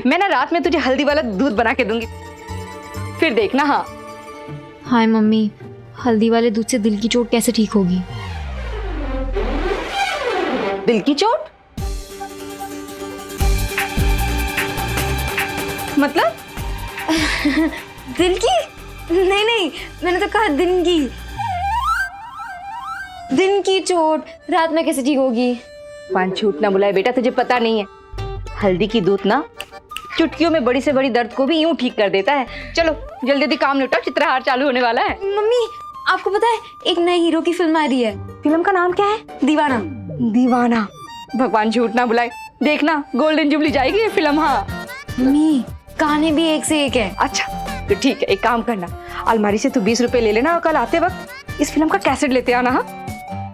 मैं ना रात में तुझे हल्दी वाला दूध बना के दूंगी, फिर देखना। हाँ हाय मम्मी, हल्दी वाले दूध से दिल की चोट कैसे ठीक होगी? दिल की चोट मतलब? दिल की? नहीं नहीं, मैंने तो कहा दिन की। दिन की चोट रात में कैसे ठीक होगी? पान झूठ ना बुलाए बेटा, तुझे पता नहीं है, हल्दी की दूध ना चुटकियों में बड़ी से बड़ी दर्द को भी यूं ठीक कर देता है। चलो जल्दी जल्दी काम निपटाओ, चित्रहार चालू होने वाला है। मम्मी आपको पता है एक नए हीरो की फिल्म आ रही है। फिल्म का नाम क्या है? दीवाना। दीवाना? भगवान झूठ ना बुलाए, देखना गोल्डन जुबली जाएगी ये फिल्म। हाँ मम्मी गाने भी एक से एक है। अच्छा तो ठीक है, एक काम करना, अलमारी से तू 20 रुपए ले लेना और कल आते वक्त इस फिल्म का कैसेट लेते आना। हाँ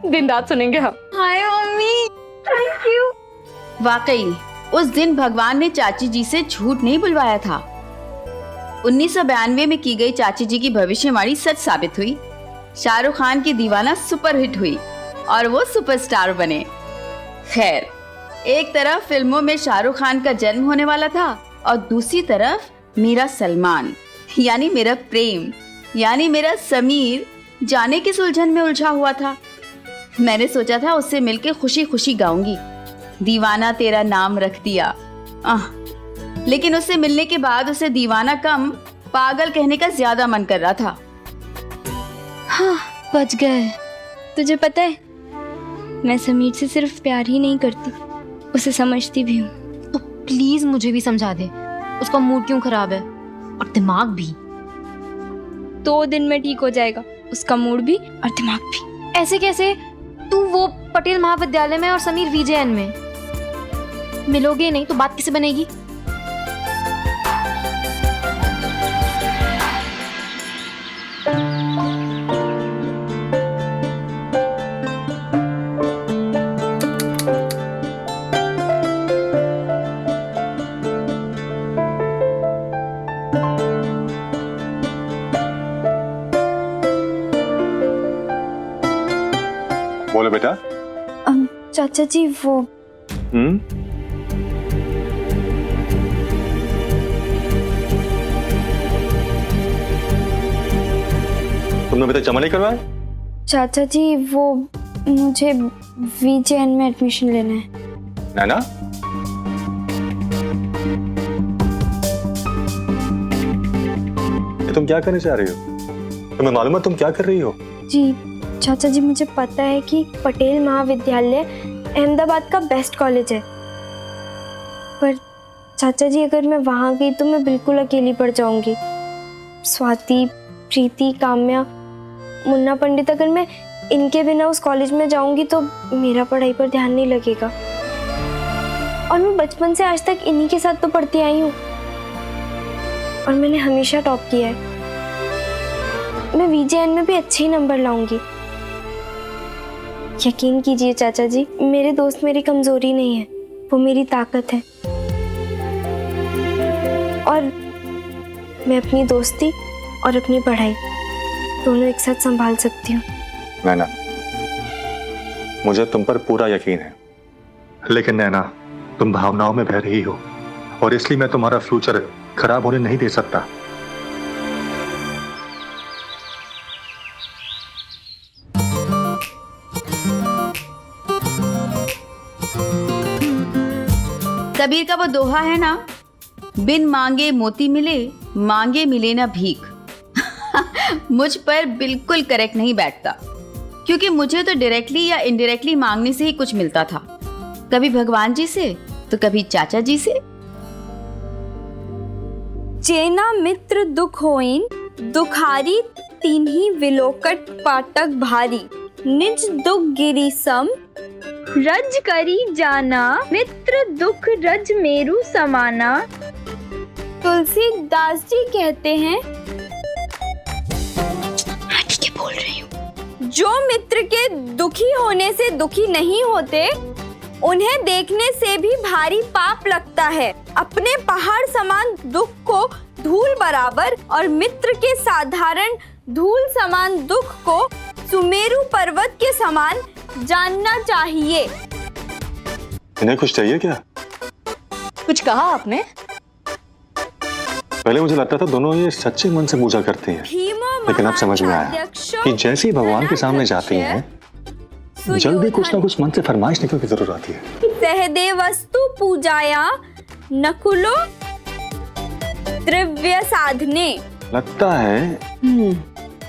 दिन रात सुनेंगे हम। हाय मम्मी, थैंक यू। वाकई उस दिन भगवान ने चाची जी से झूठ नहीं बुलवाया था। 1992 में की गई चाची जी की भविष्यवाणी सच साबित हुई। शाहरुख खान की दीवाना सुपरहिट हुई और वो सुपरस्टार बने। खैर, एक तरफ फिल्मों में शाहरुख खान का जन्म होने वाला था और दूसरी तरफ मेरा सलमान, यानी मेरा प्रेम, यानी मेरा समीर जाने किस उलझन में उलझा हुआ था। मैंने सोचा था उससे मिलके खुशी खुशी गाऊंगी, दीवाना तेरा नाम रख दिया। लेकिन उससे मिलने के बाद उसे दीवाना कम पागल कहने का ज्यादा मन कर रहा था। हाँ बच गए। तुझे पता है मैं समीर से सिर्फ प्यार ही नहीं करती, उसे समझती भी हूँ। तो प्लीज मुझे भी समझा दे, उसका मूड क्यों खराब है और दिमाग भी। 2 दिन में ठीक हो जाएगा, उसका मूड भी और दिमाग भी। ऐसे कैसे? तू वो पटेल महाविद्यालय में और समीर VJN में मिलोगे नहीं तो बात कैसे बनेगी? बोलो बेटा। चाचा जी वो तुमने बेटा जमा नहीं करवाया? चाचा जी वो मुझे VJN में एडमिशन लेना है। नैना, ये तुम क्या करने चाह रही हो? तुम्हें मालूम है तुम क्या कर रही हो? जी चाचा जी, मुझे पता है कि पटेल महाविद्यालय अहमदाबाद का बेस्ट कॉलेज है, पर चाचा जी अगर मैं वहाँ गई तो मैं बिल्कुल अकेली पड़ जाऊंगी। स्वाति, प्रीति, काम्या, मुन्ना पंडित, अगर मैं इनके बिना उस कॉलेज में जाऊंगी तो मेरा पढ़ाई पर ध्यान नहीं लगेगा। और मैं बचपन से आज तक इन्हीं के साथ तो पढ़ती आई हूँ और मैंने हमेशा टॉप किया है। मैं VJN में भी अच्छे ही नंबर लाऊंगी। यकीन कीजिए चाचा जी, मेरे दोस्त मेरी कमजोरी नहीं है, वो मेरी ताकत है। और मैं अपनी दोस्ती और अपनी पढ़ाई दोनों एक साथ संभाल सकती हूँ। नैना, मुझे तुम पर पूरा यकीन है, लेकिन नैना तुम भावनाओं में बह रही हो और इसलिए मैं तुम्हारा फ्यूचर खराब होने नहीं दे सकता। कबीर का वो दोहा है ना, बिन मांगे मोती मिले, मांगे मिले ना भीख। मुझ पर बिल्कुल करेक्ट नहीं बैठता, क्योंकि मुझे तो डायरेक्टली या इनडायरेक्टली मांगने से ही कुछ मिलता था, कभी भगवान जी से तो कभी चाचा जी से। चेना मित्र दुख होइन, दुखारी तिन्ही विलोकट पाटक भारी, निज दुख गिरी सम रज करी जाना, मित्र दुख रज मेरु समाना। तुलसीदास जी कहते हैं, ठीक है बोल रही हूँ, जो मित्र के दुखी होने से दुखी नहीं होते, उन्हें देखने से भी भारी पाप लगता है। अपने पहाड़ समान दुख को धूल बराबर और मित्र के साधारण धूल समान दुख को सुमेरु पर्वत के समान जानना चाहिए। इन्हें कुछ चाहिए क्या? कुछ कहा आपने? पहले मुझे लगता था दोनों ये सच्चे मन से पूजा करती हैं, लेकिन अब समझ में आया कि जैसे ही भगवान के सामने जाती हैं, जल्दी कुछ ना कुछ मन से फरमाइश निकल की जरूर आती है। सहदे वस्तु पूजाया नकुलो द्रव्य साधने। लगता है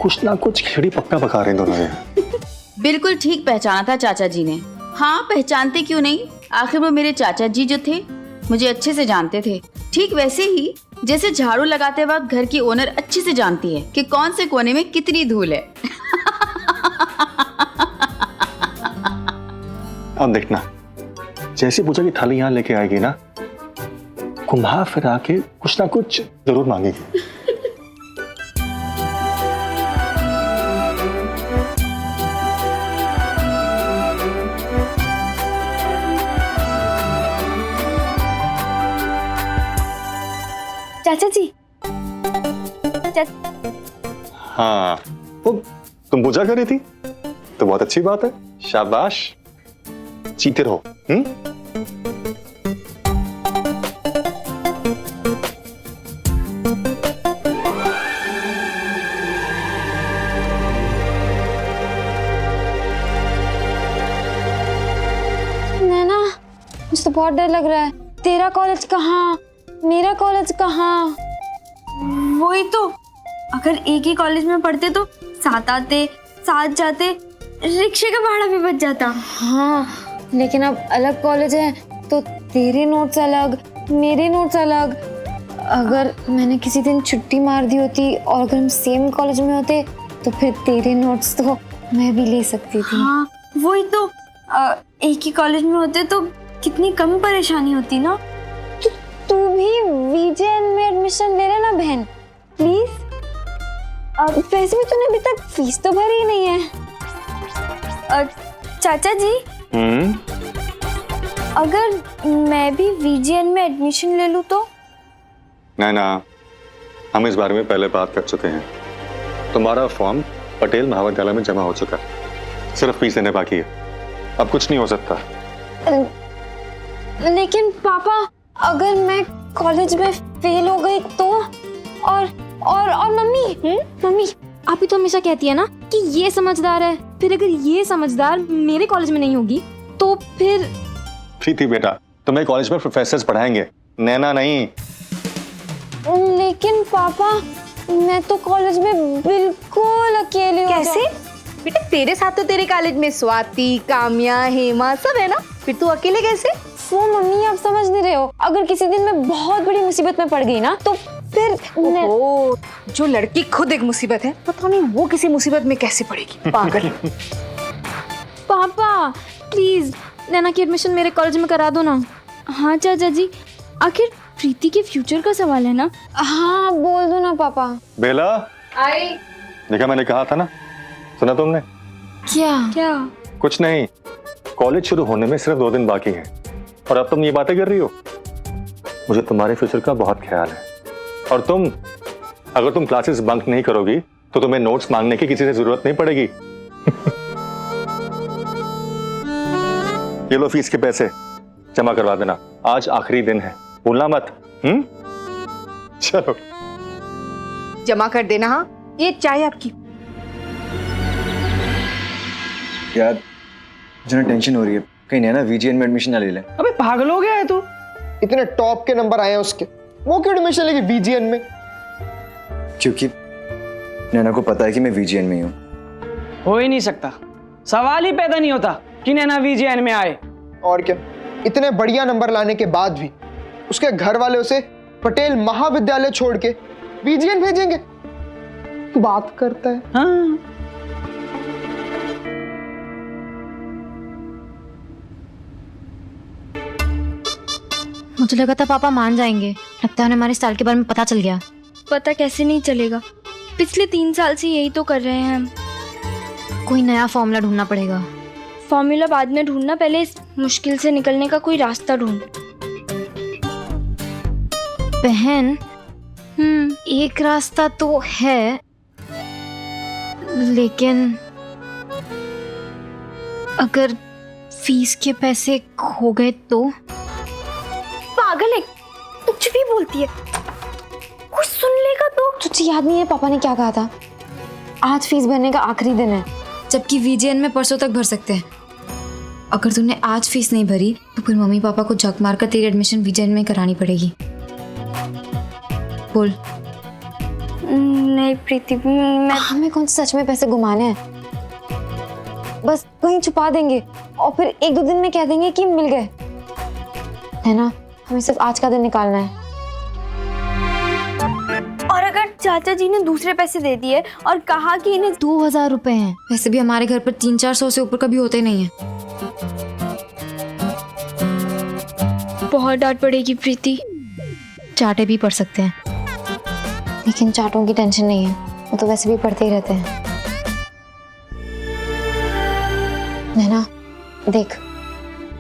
कुछ ना कुछ खिचड़ी पक्का पका रहे हैं दोनों ये। बिल्कुल ठीक पहचाना था चाचा जी ने। हाँ, पहचानते क्यों नहीं, आखिर वो मेरे चाचा जी जो थे मुझे अच्छे से जानते थे। ठीक वैसे ही जैसे झाड़ू लगाते वक्त घर की ओनर अच्छे से जानती है कि कौन से कोने में कितनी धूल है। अब देखना, जैसी पूजा की थाली यहाँ लेके आएगी ना, घुमा फिरा के कुछ ना कुछ जरूर मांगेगी। चाचा जी हाँ, वो तुम पूजा कर रही थी तो बहुत अच्छी बात है, शाबाश, जीते रहो। नैना, मुझे तो बहुत डर लग रहा है। तेरा कॉलेज कहाँ, मेरा कॉलेज कहाँ? वही तो, अगर एक ही कॉलेज में पढ़ते तो साथ आते साथ जाते, रिक्शे का भाड़ा भी बच जाता। हाँ, लेकिन अब अलग कॉलेज है तो तेरे नोट्स अलग, मेरे नोट्स अलग। अगर मैंने किसी दिन छुट्टी मार दी होती और अगर हम सेम कॉलेज में होते तो फिर तेरे नोट्स तो मैं भी ले सकती थी। हाँ, वही तो, एक ही कॉलेज में होते तो कितनी कम परेशानी होती ना। तू भी वीजेएन में एडमिशन ले लेना बहन, प्लीज। वैसे भी तूने अभी तक फीस तो भरी ही नहीं है। चाचा जी, अगर मैं भी वीजेएन में एडमिशन ले लूं तो? ना, हम इस बारे में पहले बात कर चुके हैं। तुम्हारा फॉर्म पटेल महाविद्यालय में जमा हो चुका है, सिर्फ फीस देने बाकी है। अब कुछ नहीं हो सकता। लेकिन पापा, अगर मैं कॉलेज में फेल हो गई तो? और मम्मी, आप ही तो हमेशा कहती है ना कि ये समझदार है। फिर अगर ये समझदार मेरे कॉलेज में नहीं होगी तो फिर? प्रीति बेटा, तुम्हें कॉलेज में प्रोफेसर्स पढ़ाएंगे, नैना नहीं। लेकिन पापा, मैं तो कॉलेज में बिल्कुल अकेली हूँ। कैसे बेटा? तेरे साथ तो तेरे कॉलेज में स्वाति, काम्या, हेमा सब है ना, फिर तू अकेले कैसे? वो मम्मी, आप समझ नहीं रहे हो। अगर किसी दिन मैं बहुत बड़ी मुसीबत में पड़ गई ना तो फिर ओहो, जो लड़की खुद एक मुसीबत है, पता नहीं वो किसी मुसीबत में कैसे पड़ेगी, पागल। पापा प्लीज नैना की एडमिशन मेरे कॉलेज में करा दो ना। हाँ चाचा जी, आखिर प्रीति के फ्यूचर का सवाल है ना। हाँ, बोल दो ना पापा। बेला, आई देखा, मैंने कहा था ना, सुना तुमने? क्या? कुछ नहीं, कॉलेज शुरू होने में सिर्फ 2 दिन बाकी हैं और अब तुम ये बातें कर रही हो। मुझे तुम्हारे फ्यूचर का बहुत ख्याल है। और अगर तुम क्लासेस बंक नहीं करोगी तो तुम्हें नोट्स मांगने की किसी से जरूरत नहीं पड़ेगी। ये लो फीस के पैसे, जमा करवा देना। आज आखिरी दिन है, भूलना मत। चलो जमा कर देना। हाँ, ये चाय आपकी। यार, मुझे टेंशन हो रही है, कहीं नैना वीजीएन में एडमिशन ना ले ले। अबे पागल हो गया है तू? इतने टॉप के नंबर आए हैं उसके, वो क्यों एडमिशन लेगी वीजीएन में? क्योंकि नैना को पता है कि मैं वीजीएन में ही हूँ। हो ही नहीं सकता, सवाल ही पैदा नहीं होता कि नैना वीजीएन में आए। और क्या, इतने बढ़िया नंबर लाने के बाद भी उसके घर वाले उसे पटेल महाविद्यालय छोड़ के वीजीएन भेजेंगे? बात करता है। हाँ। मुझे लगा था पापा मान जाएंगे, लगता है उन्हें हमारे स्टाइल के बारे में पता चल गया। पता कैसे नहीं चलेगा, पिछले 3 साल से यही तो कर रहे हैं हम। कोई नया फॉर्मूला ढूंढना पड़ेगा। फॉर्मूला बाद में ढूंढना, पहले इस मुश्किल से निकलने का कोई रास्ता ढूंढ। बहन, एक रास्ता तो है, लेकिन अगर फीस के पैसे खो गए तो? पागल है, कुछ भी बोलती है। कुछ सुन लेगा तो। तुझे याद नहीं है पापा ने क्या कहा था? आज फीस भरने का आखिरी दिन है, जबकि वीजीएन में परसों तक भर सकते हैं। अगर तूने आज फीस नहीं भरी तो फिर मम्मी पापा को जग मार कर तेरी एडमिशन वीजीएन में करानी पड़ेगी। बोल। नहीं प्रीति, मैं हमें कौन से सच में पैसे घुमाने हैं? बस कहीं छुपा देंगे और फिर 1-2 दिन में कह देंगे कि मिल गए, है ना? हमें सिर्फ आज का दिन निकालना है। और अगर चाचा जी ने दूसरे पैसे दे दिए और कहा कि इन्हें 2000 रुपए हैं। वैसे भी हमारे घर पर 300-400 से ऊपर कभी होते ही नहीं है। बहुत डांट पड़ेगी प्रीति। चाटे भी पढ़ सकते हैं, लेकिन चाटों की टेंशन नहीं है, वो तो वैसे भी पढ़ते ही रहते हैं। नैना देख,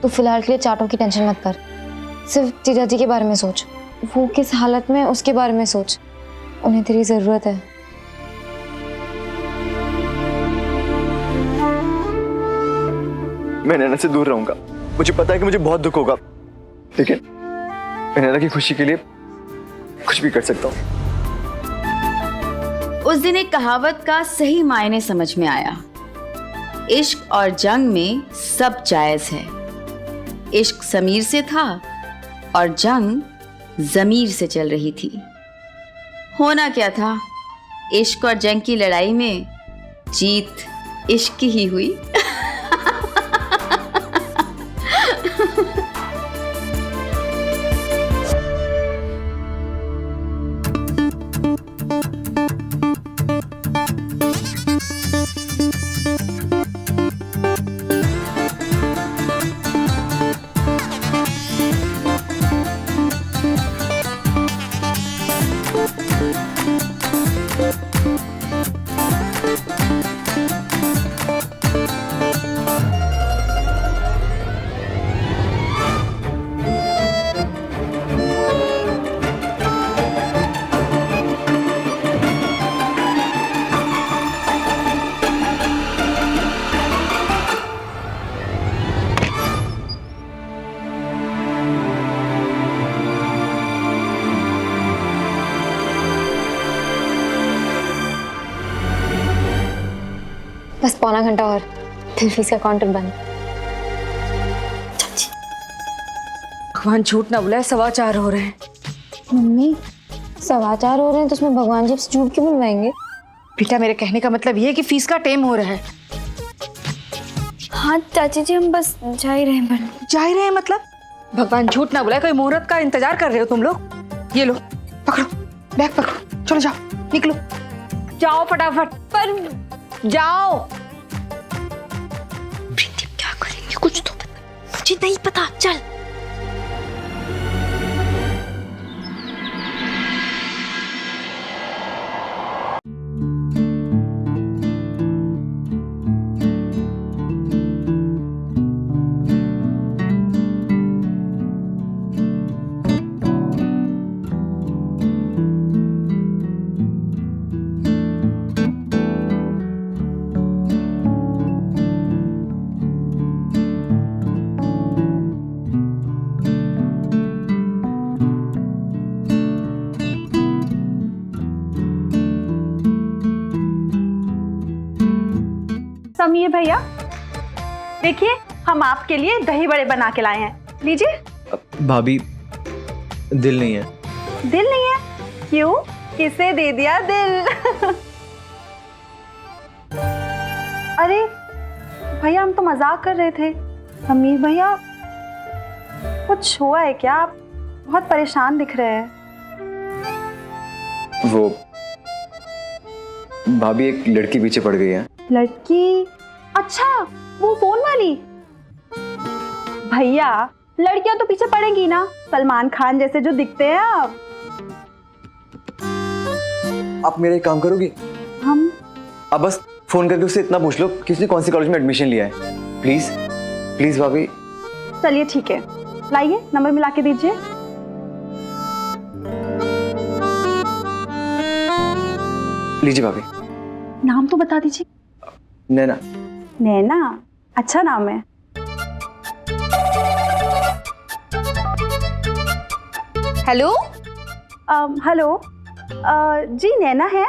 तू फिलहाल के लिए चाटों की टेंशन मत कर, सिर्फ जीजा जी के बारे में सोच। वो किस हालत में, उसके बारे में सोच। उन्हें तेरी जरूरत है। मैं नैना से दूर रहूंगा। मुझे पता है कि मुझे बहुत दुख होगा, लेकिन मैं नैना की खुशी के लिए कुछ भी कर सकता हूँ। उस दिन एक कहावत का सही मायने समझ में आया। इश्क और जंग में सब जायज है। इश्क समीर से था और जंग जमीर से चल रही थी। होना क्या था, इश्क और जंग की लड़ाई में जीत इश्क की ही हुई। बस पौना घंटा और, फिर फीस का काउंटर बंद। भगवान झूठ ना बुलाए, 4:15 हो रहे हैं। मम्मी 4:15 हो रहे हैं तो उसमें भगवान जी से झूठ क्यों बुलवाएंगे? बेटा मेरे कहने का मतलब ये है कि फीस का टाइम हो रहा है। हाँ चाची जी, हम बस जा ही रहे हैं बनने। जा ही रहे हैं मतलब? भगवान झूठ ना बुलाए, कोई मुहूर्त का इंतजार कर रहे हो तुम लोग? ये लो पकड़ो, बैग पकड़ो, चलो जाओ, निकलो, जाओ फटाफट, पर जाओ। प्रीति क्या करेंगे कुछ तो पता, मुझे नहीं पता। चल। समीर भैया देखिए, हम आपके लिए दही बड़े बना के लाए हैं, लीजिए। भाभी दिल नहीं है। दिल नहीं है? क्यों, किसे दे दिया दिल? अरे भैया हम तो मजाक कर रहे थे। समीर भैया कुछ हुआ है क्या? आप बहुत परेशान दिख रहे हैं। वो भाभी एक लड़की पीछे पड़ गई है। लड़की? अच्छा वो फोन वाली। भैया लड़कियां तो पीछे पड़ेंगी ना, सलमान खान जैसे जो दिखते हैं आप मेरा एक काम करोगी? हम अब बस फोन करके उससे इतना पूछ लो कि उसने कौन सी कॉलेज में एडमिशन लिया है। प्लीज प्लीज भाभी। चलिए ठीक है, लाइए नंबर मिला के दीजिए। लीजिए भाभी। नाम तो बता दीजिए। नैना। नैना, अच्छा नाम है। हेलो हेलो, जी नैना है।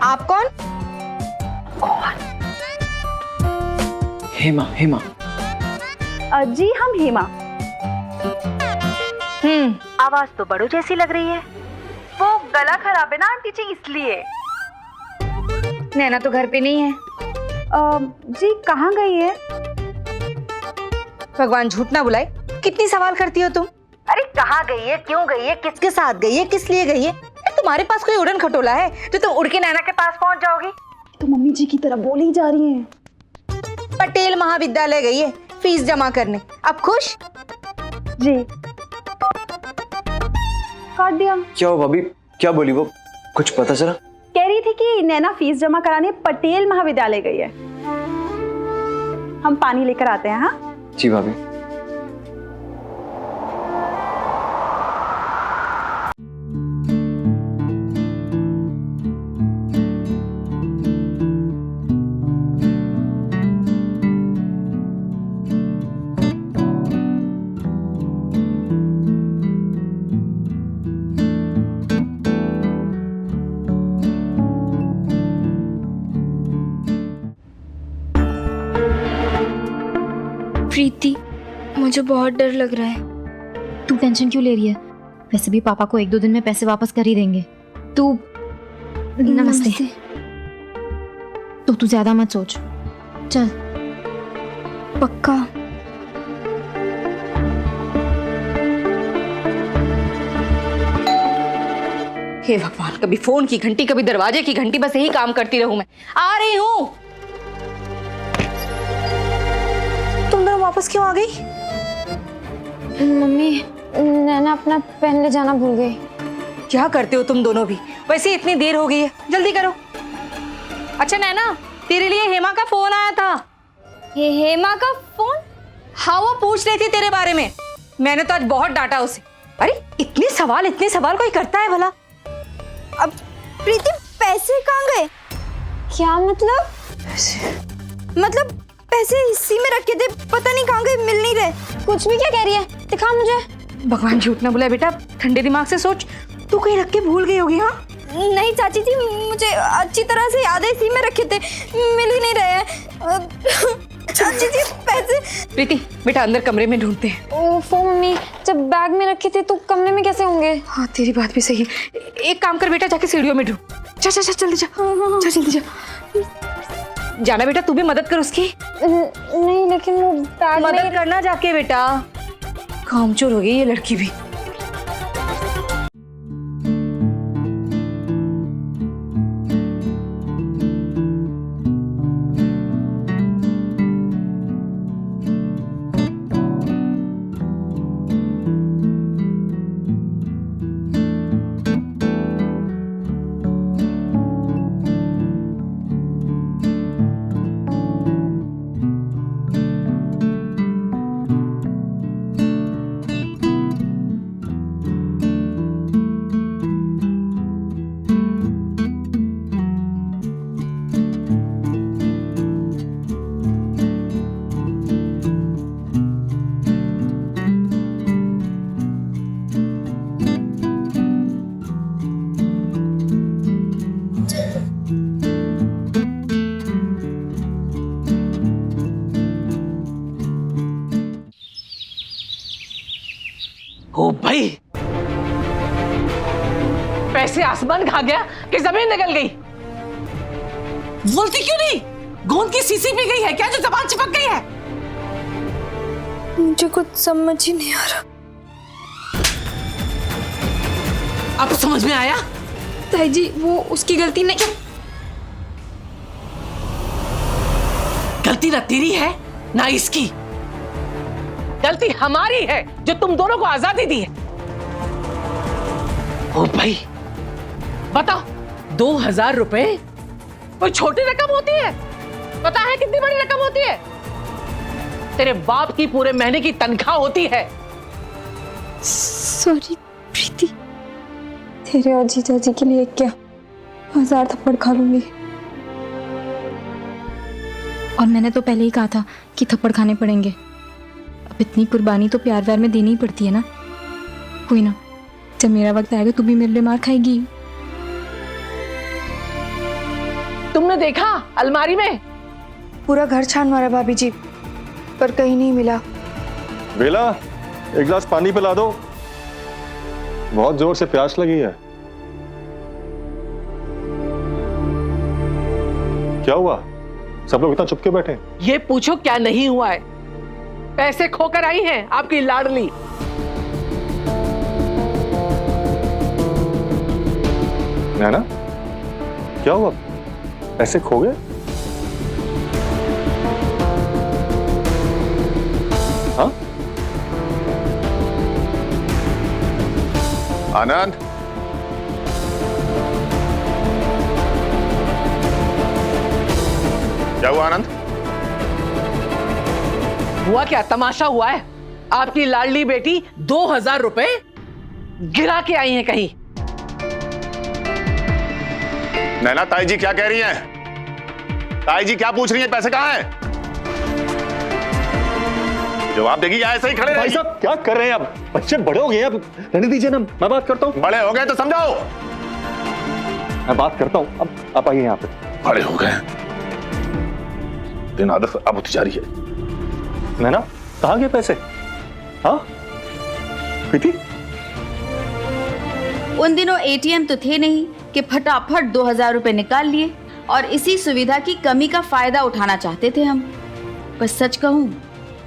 आप कौन? हेमा हेमा। जी हम हेमा। आवाज तो बड़ों जैसी लग रही है। वो गला खराब है ना आंटी जी, इसलिए। नैना तो घर पे नहीं है। जी कहाँ गई है? भगवान झूठ ना बुलाए, कितनी सवाल करती हो तुम। अरे कहाँ गई है, क्यों गई है, किसके साथ गई है, किस लिए गई है? तुम्हारे पास कोई उड़न खटोला है जो तुम उड़ के नैना के पास पहुंच जाओगी? तो मम्मी जी की तरह बोली जा रही हैं। पटेल महाविद्यालय गई है फीस जमा करने। अब खुश? जी। काट दिया। क्या हो भाभी, क्या बोली वो, कुछ पता चला? कह रही थी कि नैना फीस जमा कराने पटेल महाविद्यालय गई है। हम पानी लेकर आते हैं। हाँ जी भाभी। प्रीति, मुझे बहुत डर लग रहा है। तू टेंशन क्यों ले रही है? वैसे भी पापा को 1-2 दिन में पैसे वापस कर ही देंगे। तू नमस्ते। तो तू ज्यादा मत सोच, चल। पक्का? हे भगवान, कभी फोन की घंटी कभी दरवाजे की घंटी, बस यही काम करती रहूं मैं। आ रही हूं। तुम दोनों वापस क्यों आ गई? मम्मी, नैना अपना पेन ले जाना भूल गई। क्या करते हो तुम दोनों भी? वैसे इतनी देर हो गई है, जल्दी करो। अच्छा नैना, तेरे लिए हेमा का फोन आया था। हेमा का फोन? हाँ, वो पूछ रही थी तेरे बारे में। मैंने तो आज बहुत डांटा उसे। अरे इतने सवाल कोई करता है भला? अब प्रीति, पैसे कहाँ गए? क्या मतलब? मतलब पैसे इसी में रखे थे, पता नहीं कहाँ गए, मिल नहीं रहे। कुछ भी क्या कह रही है, दिखा मुझे। भगवान झूठ ना बुलाए बेटा, ठंडे दिमाग से सोच। तू कहीं रख के भूल गई होगी। हाँ नहीं चाची जी, मुझे अच्छी तरह से याद है, इसी में रखे थे, मिल ही नहीं रहे हैं। चाची जी पैसे। प्रीति बेटा, अंदर कमरे में ढूंढते हैं। ओफो मम्मी, जब बैग में रखे थे तो कमरे में कैसे होंगे? हाँ तेरी बात भी सही है। एक काम कर बेटा, जाके सीढ़ियों में ढूंढ। जा जल्दी जा। जा जल्दी जा। जाना बेटा, तू भी मदद कर उसकी। नहीं लेकिन वो बैग में मदद करना जाके बेटा। कामचोर हो गई ये लड़की भी। ओ भाई, पैसे आसमान खा गया कि जमीन निकल गई? बोलती क्यों नहीं? गोंद की सीसी भी गई है क्या जो जबान चिपक गई है? मुझे कुछ समझ ही नहीं आ रहा। अब समझ में आया? ताई जी, वो उसकी गलती नहीं। गलती ना तेरी है ना इसकी, गलती हमारी है जो तुम दोनों को आजादी दी है। ओ भाई बताओ, 2000 रुपए कोई छोटी रकम होती है? पता है कितनी बड़ी रकम होती है? तेरे बाप की पूरे महीने की तनख्वाह होती है। सॉरी प्रीति, तेरे और जीजा जी के लिए क्या 1000 थप्पड़ खा लूंगी। और मैंने तो पहले ही कहा था कि थप्पड़ खाने पड़ेंगे। अब इतनी कुर्बानी तो प्यार व्यार में देनी ही पड़ती है ना। कोई ना, जब मेरा वक्त आएगा तू भी मेरे लिए मार खाएगी। तुमने देखा अलमारी में? पूरा घर छान मारा भाभी जी, पर कहीं नहीं मिला। बेला, एक गिलास पानी पिला दो, बहुत जोर से प्यास लगी है। क्या हुआ? सब लोग इतना चुपके बैठे? ये पूछो क्या नहीं हुआ है। पैसे खोकर आई हैं आपकी लाडली। नैना, क्या हुआ? पैसे खो गए? हाँ? आनंद, क्या हुआ आनंद? हुआ क्या? तमाशा हुआ है। आपकी लाडली बेटी 2000 रुपए गिरा के आई हैं कहीं। नैना, ताई जी क्या कह रही हैं? ताई जी क्या पूछ रही हैं? पैसे कहाँ हैं? जवाब देगी या ऐसे ही खड़े भाई रहेगी? साहब क्या कर रहे हैं आप? बच्चे बड़े हो गए हैं, अब रहने दीजिए ना, मैं बात करता हूँ। बड़े हो गए तो समझाओ। मैं बात करता हूँ, अब आप आइए यहाँ पे। बड़े हो गए, दिन आदत अब होती जा रही है। नैना, कहाँ गए पैसे? हाँ प्रीति? उन दिनों एटीएम तो थे नहीं कि फटाफट 2000 रुपए निकाल लिए, और इसी सुविधा की कमी का फायदा उठाना चाहते थे हम। पर सच कहूं,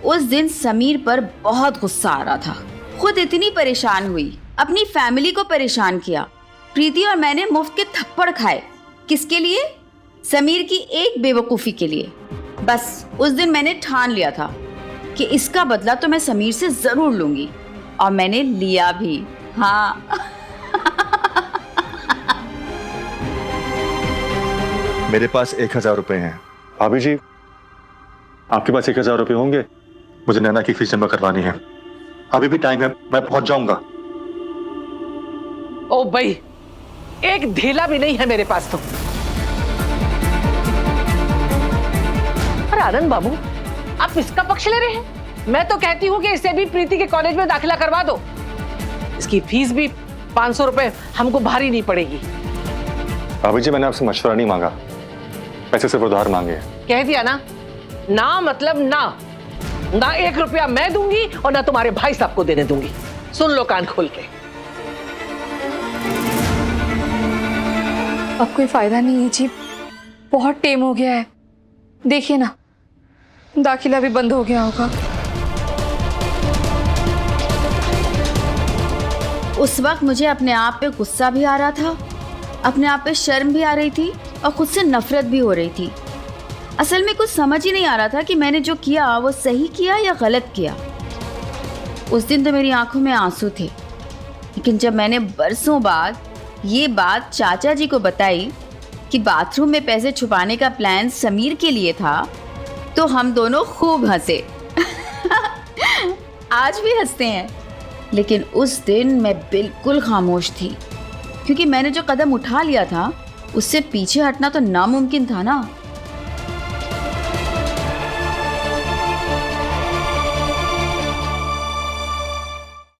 उस दिन समीर पर बहुत गुस्सा आ रहा था। खुद इतनी परेशान हुई, अपनी फैमिली को परेशान किया। प्रीति और मैंने मुफ्त के थप्पड़ खाए। किसके लिए? समीर की एक बेवकूफी के लिए। बस उस दिन मैंने ठान लिया था कि इसका बदला तो मैं समीर से जरूर लूंगी, और मैंने लिया भी। हाँ। मेरे पास 1000 रुपए हैं। भाभी जी, आपके पास 1000 रुपए होंगे? मुझे नैना की फीस जमा करवानी है। अभी भी टाइम है, मैं पहुंच जाऊंगा। ओ भाई, एक ढीला भी नहीं है मेरे पास तो। और आनंद बाबू, आप इसका पक्ष ले रहे हैं? मैं तो कहती हूँ कि इसे भी प्रीति के कॉलेज में दाखिला करवा दो। इसकी फीस भी 500 रुपए हमको भारी नहीं पड़ेगी। भाभी जी, मैंने आपसे मशवरा नहीं मांगा, पैसे सिर्फ उधार मांगे हैं। कह दिया ना, ना मतलब ना। ना 1 रुपया मैं दूंगी और ना तुम्हारे भाई साहब को देने दूंगी। सुन लो कान खोल के। अब कोई फायदा नहीं है जी, बहुत टेम हो गया है। देखिए ना, दाखिला भी बंद हो गया होगा। उस वक्त मुझे अपने आप पे गुस्सा भी आ रहा था, अपने आप पे शर्म भी आ रही थी, और खुद से नफरत भी हो रही थी। असल में कुछ समझ ही नहीं आ रहा था कि मैंने जो किया वो सही किया या गलत किया। उस दिन तो मेरी आंखों में आंसू थे, लेकिन जब मैंने बरसों बाद ये बात चाचा जी को बताई कि बाथरूम में पैसे छुपाने का प्लान समीर के लिए था, तो हम दोनों खूब हंसे। आज भी हंसते हैं। लेकिन उस दिन मैं बिल्कुल खामोश थी, क्योंकि मैंने जो कदम उठा लिया था उससे पीछे हटना तो नामुमकिन था ना।